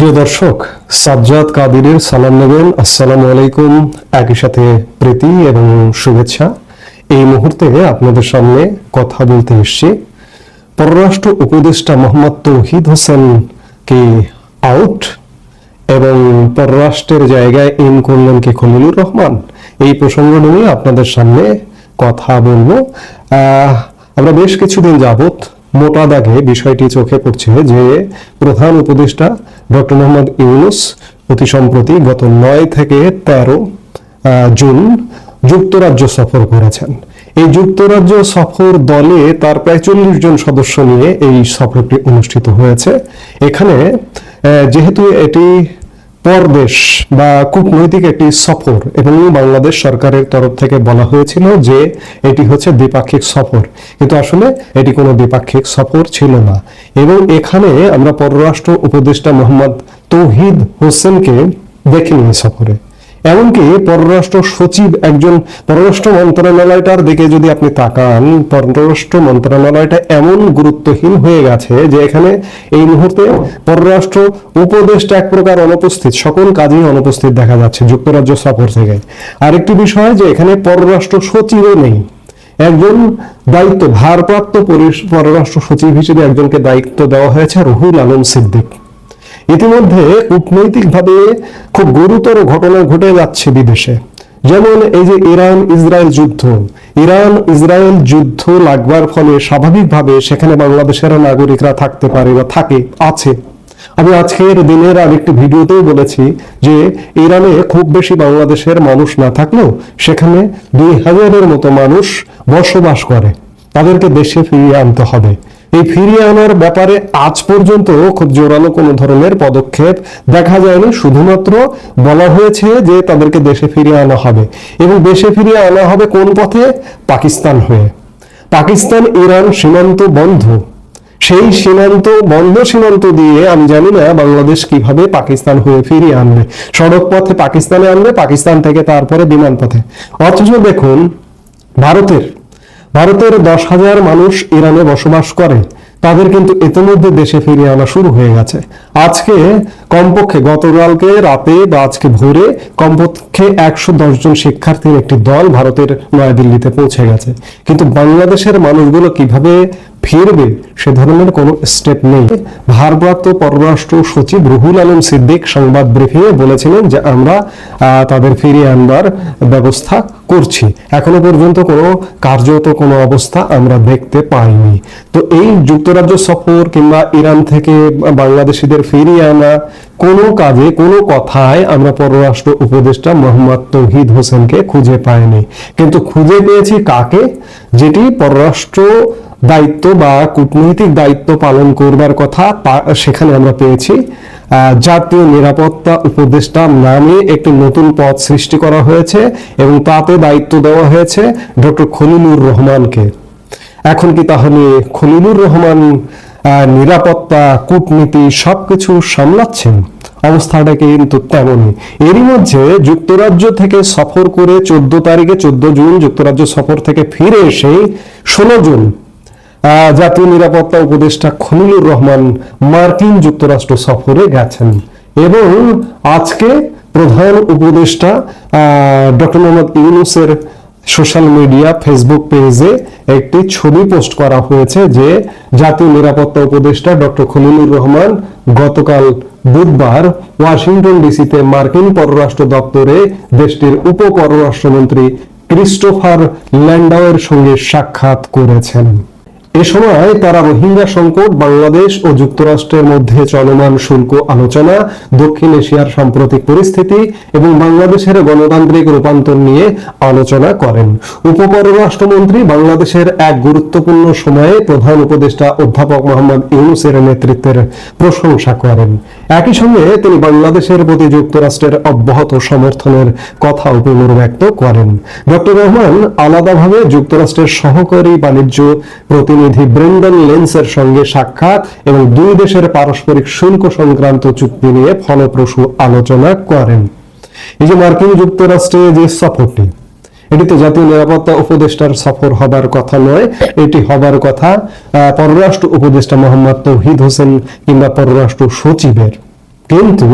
প্রিয় দর্শক, সাজ্জাদ কাদিরের সালাম নেবেন। আসসালামু আলাইকুম। একই সাথে প্রীতি এবং শুভেচ্ছা। এই মুহূর্তে আপনাদের সামনে কথা বলতে এসেছি পররাষ্ট্র উপদেষ্টা মোহাম্মদ তৌহিদ হোসেনকে আউট এবং পররাষ্ট্রের জায়গায় ইন করলেন কি খলিলুর রহমান, এই প্রসঙ্গ নিয়ে আপনাদের সামনে কথা বলবো। আমরা বেশ কিছুদিন যাবত মোটা দাগে বিষয়টি চোখে পড়ছে যে প্রধান উপদেষ্টা ডক্টর মোহাম্মদ ইউনূস অতি সম্প্রতি গত 9 থেকে 13 জুন যুক্তরাজ্য সফর করেছেন। এই যুক্তরাজ্য সফর দলে তার প্রায় 40 জন সদস্য নিয়ে এই সফরটি অনুষ্ঠিত হয়েছে। এখানে যেহেতু এটি পরদেশ বা কূটনৈতিক একটি সফর এবং বাংলাদেশ সরকারের তরফ থেকে বলা হয়েছিল যে এটি হচ্ছে দ্বিপাক্ষিক সফর, কিন্তু আসলে এটি কোনো দ্বিপাক্ষিক সফর ছিল না। এবং এখানে আমরা পররাষ্ট্র উপদেষ্টা মোহাম্মদ তৌহিদ হোসেনকে দেখিনি সফরে। এমনকি পররাষ্ট্র সচিব একজন, পররাষ্ট্র মন্ত্রণালয়টার দিকে যদি আপনি তাকান, পররাষ্ট্র মন্ত্রণালয়টা এমন গুরুত্বহীন হয়ে গেছে যে এখানে এই মুহূর্তে পররাষ্ট্র উপদেষ্টা এক প্রকার অনুপস্থিত, সকল কাজেই অনুপস্থিত দেখা যাচ্ছে যুক্তরাজ্য সফর থেকে। আরেকটি বিষয় যে এখানে পররাষ্ট্র সচিবও নেই। একজন দায়িত্ব ভারপ্রাপ্ত পররাষ্ট্র সচিব হিসেবে একজনকে দায়িত্ব দেওয়া হয়েছে, রুহুল আলম সিদ্দিক। ইতিমধ্যে কূটনৈতিকভাবে খুব গুরুতর ঘটনা ঘটে যাচ্ছে বিদেশে, যেমন এই যে ইরান ইসরায়েল যুদ্ধ লাগবার ফলে স্বাভাবিকভাবে সেখানে বাংলাদেশের নাগরিকরা থাকতে পারে বা আছে। আমি আজকের দিনের আরেকটি ভিডিওতেও বলেছি যে ইরানে খুব বেশি বাংলাদেশের মানুষ না থাকলেও সেখানে 2000-এর মতো মানুষ বসবাস করে, তাদেরকে দেশে ফিরিয়ে আনতে হবে। এই ফিরিয়ে আনার ব্যাপারে আজ পর্যন্ত খুব জোরালো কোনো ধরনের পদক্ষেপ দেখা যায়নি। শুধুমাত্র বলা হয়েছে যে তাদেরকে দেশে ফিরিয়ে আনা হবে, এবং দেশে ফিরিয়ে আনা হবে কোন পথে? পাকিস্তান হয়ে। পাকিস্তান ইরান সীমান্ত বন্ধ, সেই সীমান্ত দিয়ে আমি জানি না বাংলাদেশ কিভাবে পাকিস্তান হয়ে ফিরিয়ে আনবে। সড়ক পথে পাকিস্তানে আনবে, পাকিস্তান থেকে তারপরে বিমান পথে। অথচ দেখুন ভারতের 10,000 মানুষ ইরানে বসবাস করে, তাদের কিন্তু ইতিমধ্যে দেশে ফিরিয়ে আনা শুরু হয়ে গেছে। আজকে কমপক্ষে গতকালকে রাতে বা আজকে ভোরে কমপক্ষে 110 জন শিক্ষার্থীর একটি দল ভারতের নয়াদিল্লিতে পৌঁছে গেছে, কিন্তু বাংলাদেশের মানুষগুলো কিভাবে ফিরবে সে ধরনের কোনো স্টেপ নেই। ভারপ্রাপ্ত পররাষ্ট্র সচিব রুহুল আলম সিদ্দিক সংবাদ ব্রিফিংয়ে বলেছিলেন যে আমরা তাদের ফিরিয়ে আনবার ব্যবস্থা করছি। এখনো পর্যন্ত কোনো কার্যত কোনো অবস্থা আমরা দেখতে পাইনি। তো এই যুক্তরাজ্য সফর কিংবা ইরান থেকে বাংলাদেশিদের ফিরিয়ে আনা কোনো কাজে কোনো কথায় আমরা পররাষ্ট্র উপদেষ্টা মোহাম্মদ তৌহিদ হোসেনকে খুঁজে পাইনি, কিন্তু খুঁজে পেয়েছি কাকে? যেটি পররাষ্ট্র দায়িত্ব বা কূটনৈতিক দায়িত্ব পালন করবার কথা, সেখানে আমরা পেয়েছি জাতীয় নিরাপত্তা উপদেষ্টা নামে একটি নতুন পদ সৃষ্টি করা হয়েছে এবং তাতে দায়িত্ব দেওয়া হয়েছে ডক্টর খলিলুর রহমানকে। এখন কি তাহলে খলিলুর রহমান নিরাপত্তা, কূটনীতি সবকিছু সামলাচ্ছেন? অবস্থাটা কিন্তু তেমনই। এরই মধ্যে যুক্তরাজ্য থেকে সফর করে 14 জুন যুক্তরাজ্য সফর থেকে ফিরে এসে 16 জুন জাতীয় নিরাপত্তা উপদেষ্টা খলিলুর রহমান মার্কিন যুক্তরাষ্ট্র সফরে গেছেন। এবং আজকে প্রধান উপদেষ্টা ডক্টর মোহাম্মদ ইউনূসের সোশ্যাল মিডিয়া ফেসবুক পেজে একটি ছবি পোস্ট করা হয়েছে যে জাতীয় নিরাপত্তা উপদেষ্টা ডক্টর খলিলুর রহমান গতকাল বুধবার ওয়াশিংটন ডিসিতে মার্কিন পররাষ্ট্র দপ্তরে দেশটির উপ পররাষ্ট্রমন্ত্রী ক্রিস্টোফার ল্যান্ডাওয়ের সঙ্গে সাক্ষাৎ করেছেন। এ সময় তারা রোহিঙ্গা সংকট, বাংলাদেশ ও যুক্তরাষ্ট্রের মধ্যে চলমান শুল্ক আলোচনা, দক্ষিণ এশিয়ার সাম্প্রতিক পরিস্থিতি এবং বাংলাদেশের গণতান্ত্রিক রূপান্তর নিয়ে আলোচনা করেন। উপপররাষ্ট্রমন্ত্রী বাংলাদেশের এক গুরুত্বপূর্ণ সময়ে প্রধান উপদেষ্টা অধ্যাপক মোহাম্মদ ইউনূসের নেতৃত্বের প্রশংসা করেন। একই সঙ্গে তিনি বাংলাদেশের প্রতি যুক্তরাষ্ট্রের অব্যাহত সমর্থনের কথাও পুনর্ব্যক্ত করেন। ডক্টর রহমান আলাদাভাবে যুক্তরাষ্ট্রের সহকারী বাণিজ্য প্রতিনিধি ব্রেন্ডন লেন্সের সঙ্গে সাক্ষাৎ এবং দুই দেশের পারস্পরিক শুল্ক সংক্রান্ত চুক্তি নিয়ে ফলপ্রসূ আলোচনা করেন। এই যে মার্কিন যুক্তরাষ্ট্রে যে সফরটি, এটি তো জাতীয় নিরাপত্তা উপদেষ্টার সফর হবার কথা নয়, এটি হবার কথা পররাষ্ট্র উপদেষ্টা মোহাম্মদ তৌহিদ হোসেন কিংবা পররাষ্ট্র সচিবের। কিন্তু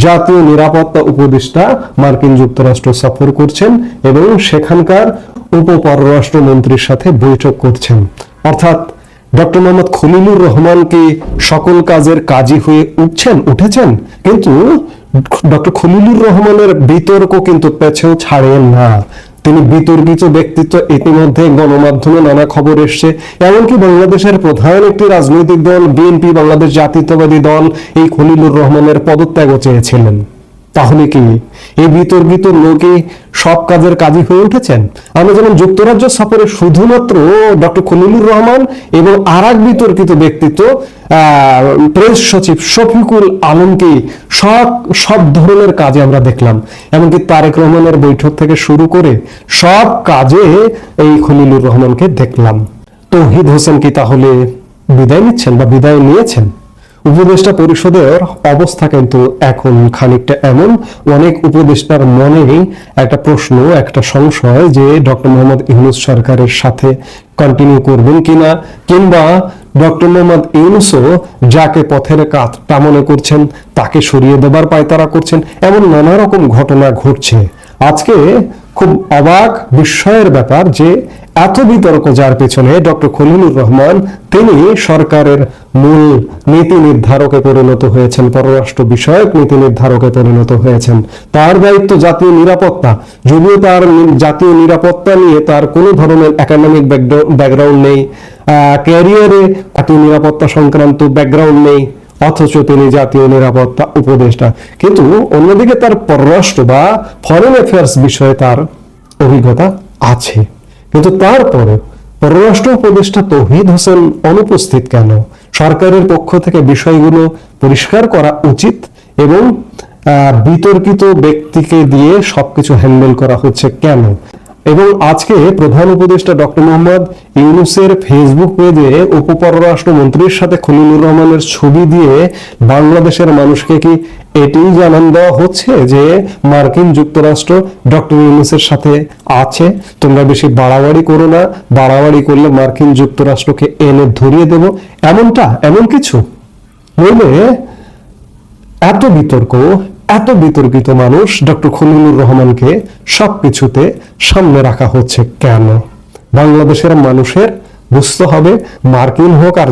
জাতীয় নিরাপত্তা উপদেষ্টা মার্কিন যুক্তরাষ্ট্র সফর করছেন এবং সেখানকার উপপররাষ্ট্রমন্ত্রীর সাথে বৈঠক করছেন। অর্থাৎ ডক্টর মোহাম্মদ খলিলুর রহমান কি সকল কাজের কাজী হয়ে উঠেছেন, কিন্তু ডক্টর খলিলুর রহমানের বিতর্ক কিন্তু পেছেও ছাড়েন না। তিনি বিতর্কিত ব্যক্তিত্ব, ইতিমধ্যে গণমাধ্যমে নানা খবর এসছে, এমনকি বাংলাদেশের প্রধান একটি রাজনৈতিক দল বিএনপি, বাংলাদেশ জাতীয়তাবাদী দল, এই খলিলুর রহমানের পদত্যাগও চেয়েছিলেন। তাহলে কি এই বিতর্কিত লোকই সব কাজের কাজী হয়ে উঠেছেন? আমরা যেমন যুক্তরাজ্য সফরে শুধুমাত্র ডক্টর খলিলুর রহমান এবং আর এক বিতর্কিত ব্যক্তিত্ব প্রেস সচিব শফিকুল আলমকে সব ধরনের কাজে আমরা দেখলাম, এমনকি তারেক রহমানের বৈঠক থেকে শুরু করে সব কাজে এই খলিলুর রহমানকে দেখলাম। তৌহিদ হোসেন কি তাহলে বিদায় নিচ্ছেন বা বিদায় নিয়েছেন? উপদেষ্টা পরিষদের অবস্থা কিন্তু এখন খানিকটা এমন, অনেক উপদেষ্টার মনেই একটা প্রশ্ন, একটা সংশয় যে ডক্টর মোহাম্মদ ইউনূস সরকারের সাথে কন্টিনিউ করবেন কিনা, কিংবা ডক্টর মোহাম্মদ ইউনূসও যাকে পথের কাঁটা মনে করছেন তাকে সরিয়ে দেবার পায়তারা করছেন, এমন নানা রকম ঘটনা ঘটছে। আজকে খুব অবাক বিস্ময়ের ব্যাপার যে এত বিতর্ক যার পেছনে ডক্টর খলিলুর রহমান, তিনি সরকারের মূল নীতি নির্ধারকে পরিণত হয়েছেন, পররাষ্ট্র বিষয়ক নীতি নির্ধারকে পরিণত হয়েছেন। তার দায়িত্ব জাতীয় নিরাপত্তা, যদিও তার জাতীয় নিরাপত্তা নিয়ে তার কোনো ধরনের একাডেমিক ব্যাকগ্রাউন্ড নেই, ক্যারিয়ারে জাতীয় নিরাপত্তা সংক্রান্ত ব্যাকগ্রাউন্ড নেই, অথচ তিনি জাতীয় নিরাপত্তা উপদেষ্টা। কিন্তু অন্যদিকে তার পররাষ্ট্র বা ফরেন অ্যাফেয়ার্স বিষয়ে তার অভিজ্ঞতা আছে। কিন্তু তারপরে পররাষ্ট্র উপদেষ্টা তৌহিদ হোসেন অনুপস্থিত কেন? সরকারের পক্ষ থেকে বিষয়গুলো পরিষ্কার করা উচিত এবং বিতর্কিত ব্যক্তিকে দিয়ে সবকিছু হ্যান্ডেল করা হচ্ছে কেন? এবং আজকে প্রধান উপদেষ্টা ডক্টর মোহাম্মদ ইউনূসের ফেসবুক পেজে উপপররাষ্ট্র মন্ত্রীর সাথে খলিলুর রহমানের ছবি দিয়ে বাংলাদেশের মানুষকে কি এটিই জানান দেওয়া হচ্ছে যে মার্কিন যুক্তরাষ্ট্র ডক্টর ইউনূসের সাথে আছে, তোমরা বেশি বাড়াবাড়ি করো না, বাড়াবাড়ি করলে মার্কিন যুক্তরাষ্ট্রকে এনে ধরিয়ে দেব, এমন কিছু? নইলে এত বিতর্ক, এত বিতর্কিত মানুষ ডক্টর খলিলুর রহমানকে সবকিছুতে সামনে রাখা হচ্ছে কেন? বাংলাদেশের মানুষের বুঝতে হবে, মার্কিন হোক আর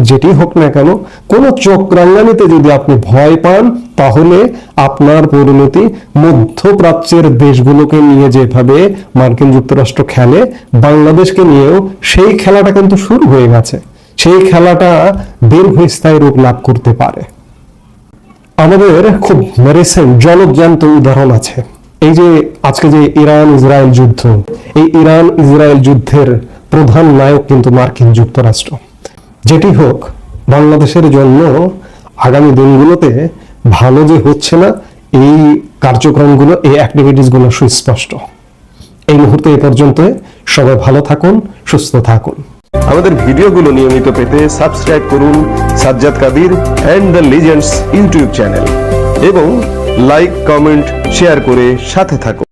যেটি হোক না কেন, কোন চোখ রাঙানিতে যদি আপনি ভয় পান, তাহলে আপনার পরিণতি মধ্যপ্রাচ্যের দেশগুলোকে নিয়ে যেভাবে মার্কিন যুক্তরাষ্ট্র খেলে, বাংলাদেশকে নিয়েও সেই খেলাটা কিন্তু শুরু হয়ে গেছে। সেই খেলাটা দীর্ঘস্থায়ী রূপ লাভ করতে পারে। আমাদের খুব রিসেন্ট জলজ্যান্ত উদাহরণ আছে। এই যে আজকে যে ইরান ইসরায়েল যুদ্ধ, এই ইরান ইসরায়েল যুদ্ধের প্রধান নায়ক কিন্তু মার্কিন যুক্তরাষ্ট্র। যেটি হোক, বাংলাদেশের জন্য আগামী দিনগুলোতে ভালো যে হচ্ছে না, এই কার্যক্রমগুলো, এই অ্যাক্টিভিটিসগুলো সুস্পষ্ট। এই মুহূর্তে এ পর্যন্ত। সবাই ভালো থাকুন, সুস্থ থাকুন। আমাদের ভিডিওগুলো নিয়মিত পেতে সাবস্ক্রাইব করুন Sajjad Qadir and the legends YouTube channel এবং লাইক, কমেন্ট, শেয়ার করে সাথে থাকুন।